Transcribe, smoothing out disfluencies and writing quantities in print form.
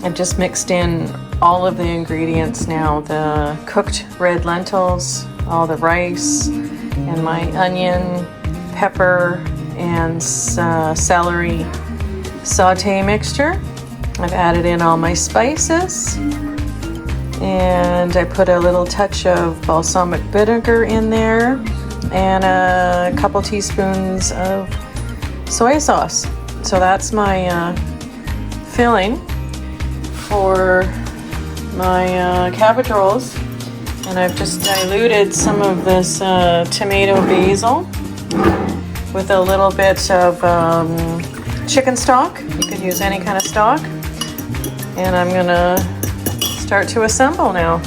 I've just mixed in all of the ingredients now, the cooked red lentils, all the rice, and my onion, pepper, and celery saute mixture. I've added in all my spices, and I put a little touch of balsamic vinegar in there, and a couple teaspoons of soy sauce. So that's my filling for my cabbage rolls. And I've just diluted some of this tomato basil with a little bit of chicken stock. You could use any kind of stock. And I'm gonna start to assemble now.